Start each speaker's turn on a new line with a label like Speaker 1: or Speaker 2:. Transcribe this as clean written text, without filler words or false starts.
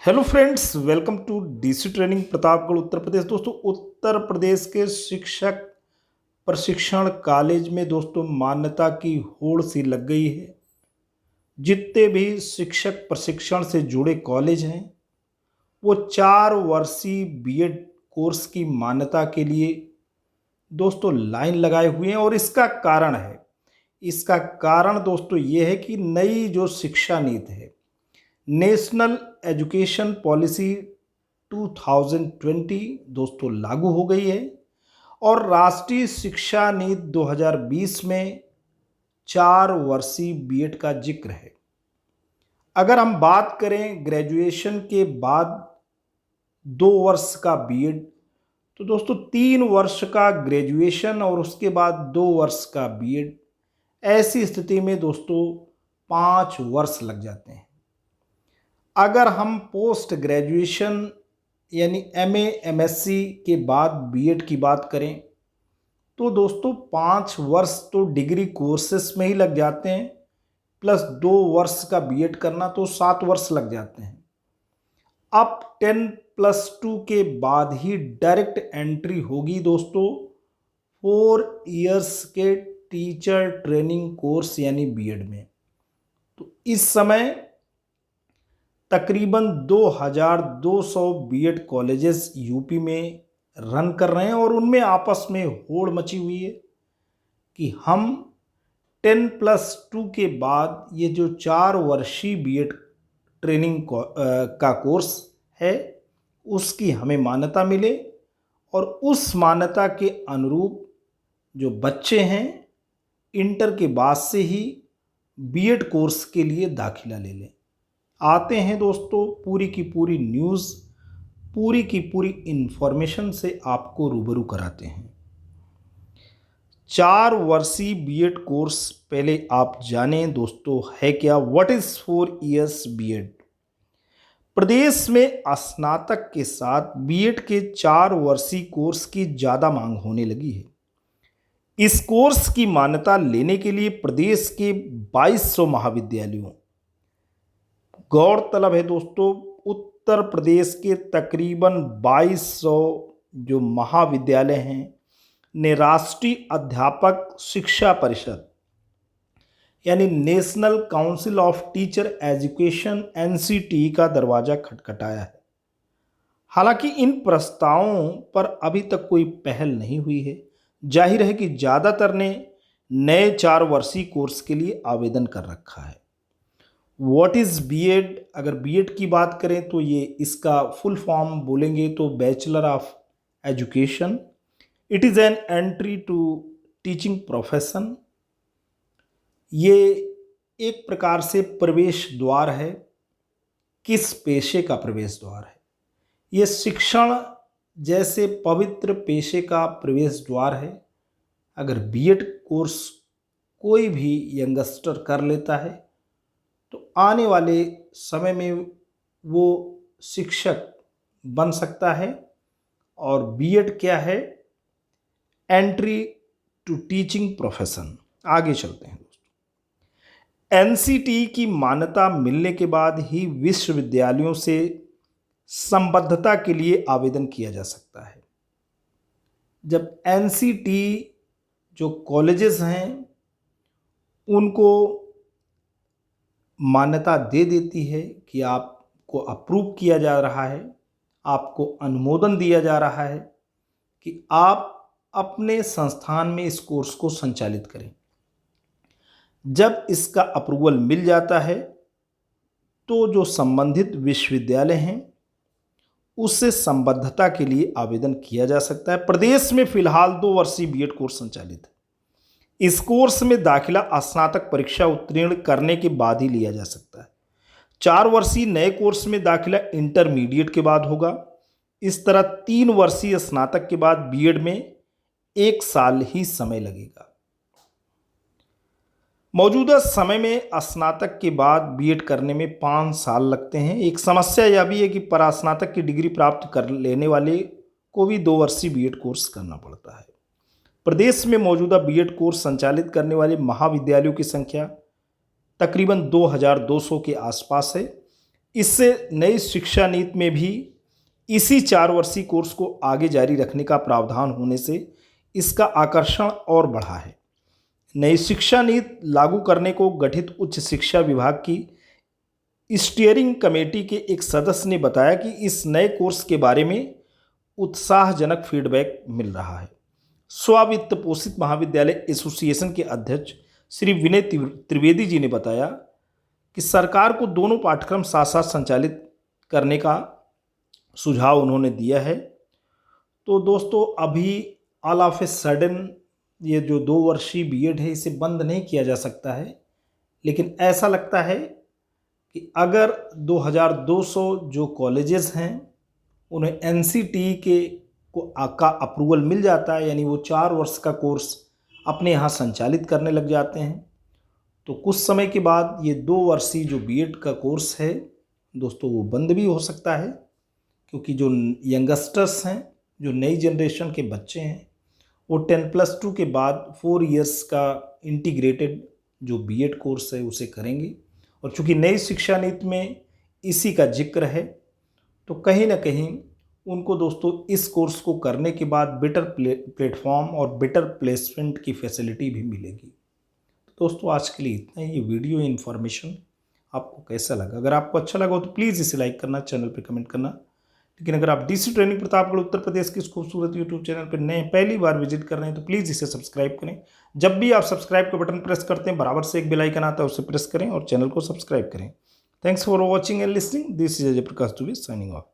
Speaker 1: Hello friends, welcome to DC training Pratapgarh Uttar Pradesh. दोस्तों, उत्तर प्रदेश के शिक्षक प्रशिक्षण कॉलेज में दोस्तों मान्यता की होड़ सी लग गई है। जितने भी शिक्षक प्रशिक्षण से जुड़े कॉलेज हैं वो 4 वर्षीय बीएड कोर्स की मान्यता के लिए दोस्तों लाइन लगाए हुए हैं। और इसका कारण दोस्तों ये है कि नई जो शिक्षा नीति है, नेशनल एजुकेशन पॉलिसी 2020 दोस्तों लागू हो गई है। और राष्ट्रीय शिक्षा नीति 2020 में 4 वर्षीय बीएड का जिक्र है। अगर हम बात करें ग्रेजुएशन के बाद 2 वर्ष का बीएड, तो दोस्तों 3 वर्ष का ग्रेजुएशन और उसके बाद 2 वर्ष का बीएड, ऐसी स्थिति में दोस्तों 5 वर्ष लग जाते हैं। अगर हम पोस्ट ग्रेजुएशन यानी एमए एमएससी के बाद बीएड की बात करें तो दोस्तों 5 वर्ष तो डिग्री कोर्सेस में ही लग जाते हैं, प्लस 2 वर्ष का बीएड करना तो 7 वर्ष लग जाते हैं। अब 10+2 के बाद ही डायरेक्ट एंट्री होगी दोस्तों 4 इयर्स के टीचर ट्रेनिंग कोर्स यानी बीएड में। तो इस समय तकरीबन 2200 बीएड कॉलेजेस यूपी में रन कर रहे हैं और उनमें आपस में होड़ मची हुई है कि हम 10+2 के बाद ये जो 4 वर्षीय बीएड ट्रेनिंग का कोर्स है उसकी हमें मान्यता मिले और उस मान्यता के अनुरूप जो बच्चे हैं इंटर के बाद से ही बीएड कोर्स के लिए दाखिला ले लें। आते हैं दोस्तों पूरी की पूरी न्यूज़, पूरी की पूरी इंफॉर्मेशन से आपको रूबरू कराते हैं। 4 वर्षीय बीएड कोर्स पहले आप जानें दोस्तों है क्या। What is 4 years BEd. प्रदेश में स्नातक के साथ बीएड के 4 वर्षीय कोर्स की ज़्यादा मांग होने लगी है। इस कोर्स की मान्यता लेने के लिए प्रदेश के 2200 महाविद्यालयों, गौरतलब है दोस्तों उत्तर प्रदेश के तकरीबन 2200 जो महाविद्यालय हैं ने राष्ट्रीय अध्यापक शिक्षा परिषद यानी national council of teacher education NCT का दरवाजा खटखटाया है। हालांकि इन प्रस्तावों पर अभी तक कोई पहल नहीं हुई है। जाहिर है कि ज़्यादातर ने नए 4 वर्षीय कोर्स के लिए आवेदन कर रखा है। What is BEd. अगर बीएड की बात करें तो ये इसका फुल फॉर्म बोलेंगे तो bachelor of education. It is an entry to teaching profession. ये एक प्रकार से प्रवेश द्वार है। किस पेशे का प्रवेश द्वार है? ये शिक्षण जैसे पवित्र पेशे का प्रवेश द्वार है। अगर बीएड कोर्स कोई भी यंगस्टर कर लेता है तो आने वाले समय में वो शिक्षक बन सकता है। और बीएड क्या है? Entry to teaching profession. आगे चलते हैं दोस्तों। एनसीटी की मान्यता मिलने के बाद ही विश्वविद्यालयों से संबद्धता के लिए आवेदन किया जा सकता है। जब एनसीटी जो कॉलेजेस हैं उनको मान्यता दे देती है कि आपको अप्रूव किया जा रहा है, आपको अनुमोदन दिया जा रहा है कि आप अपने संस्थान में इस कोर्स को संचालित करें। जब इसका अप्रूवल मिल जाता है तो जो संबंधित विश्वविद्यालय हैं उससे संबद्धता के लिए आवेदन किया जा सकता है। प्रदेश में फिलहाल 2 वर्षीय बीएड कोर्स संचालित है। इस कोर्स में दाखिला स्नातक परीक्षा उत्तीर्ण करने के बाद ही लिया जा सकता है। 4 वर्षीय नए कोर्स में दाखिला इंटरमीडिएट के बाद होगा। इस तरह 3 वर्षीय स्नातक के बाद बीएड में 1 साल ही समय लगेगा। मौजूदा समय में स्नातक के बाद बीएड करने में 5 साल लगते हैं। एक समस्या यह भी है कि परास्नातक की डिग्री प्राप्त कर लेने वाले को भी 2 वर्षीय बीएड कोर्स करना पड़ता है। प्रदेश में मौजूदा बीएड कोर्स संचालित करने वाले महाविद्यालयों की संख्या तकरीबन 2200 के आसपास है। इससे नई शिक्षा नीति में भी इसी 4 वर्षीय कोर्स को आगे जारी रखने का प्रावधान होने से इसका आकर्षण और बढ़ा है। नई शिक्षा नीति लागू करने को गठित उच्च शिक्षा विभाग की स्टीयरिंग कमेटी के एक सदस्य ने बताया कि इस नए कोर्स के बारे में उत्साहजनक फीडबैक मिल रहा है। स्ववित्त पोषित महाविद्यालय एसोसिएशन के अध्यक्ष श्री विनय त्रिवेदी जी ने बताया कि सरकार को दोनों पाठ्यक्रम साथ साथ संचालित करने का सुझाव उन्होंने दिया है। तो दोस्तों, अभी ऑल ऑफ ए सडन ये जो 2 वर्षीय बीएड है इसे बंद नहीं किया जा सकता है, लेकिन ऐसा लगता है कि अगर 2200 जो कॉलेजेस हैं उन्हें एनसीटी का अप्रूवल मिल जाता है, यानी वो 4 वर्ष का कोर्स अपने यहाँ संचालित करने लग जाते हैं, तो कुछ समय के बाद ये 2 वर्षीय जो बीएड का कोर्स है दोस्तों वो बंद भी हो सकता है, क्योंकि जो यंगस्टर्स हैं, जो नई जनरेशन के बच्चे हैं, वो 10+2 के बाद 4 इयर्स का इंटीग्रेटेड जो बीएड कोर्स है उसे करेंगे। और चूँकि नई शिक्षा नीति में इसी का जिक्र है, तो कहीं ना कहीं उनको दोस्तों इस कोर्स को करने के बाद बेटर प्लेटफॉर्म और बेटर प्लेसमेंट की फैसिलिटी भी मिलेगी। तो दोस्तों, आज के लिए इतना ही। ये वीडियो इन्फॉर्मेशन आपको कैसा लगा? अगर आपको अच्छा लगा हो तो प्लीज़ इसे लाइक करना, चैनल पे कमेंट करना। लेकिन अगर आप डीसी ट्रेनिंग प्रतापगढ़ उत्तर प्रदेश के इस खूबसूरत यूट्यूब चैनल पर नए पहली बार विजिट कर रहे हैं तो प्लीज़ इसे सब्सक्राइब करें। जब भी आप सब्सक्राइब का बटन प्रेस करते हैं बराबर से एक बेल आइकन आता है, उसे प्रेस करें और चैनल को सब्सक्राइब करें। Thanks for watching and listening. This is Ajay Prakash Dubey signing off.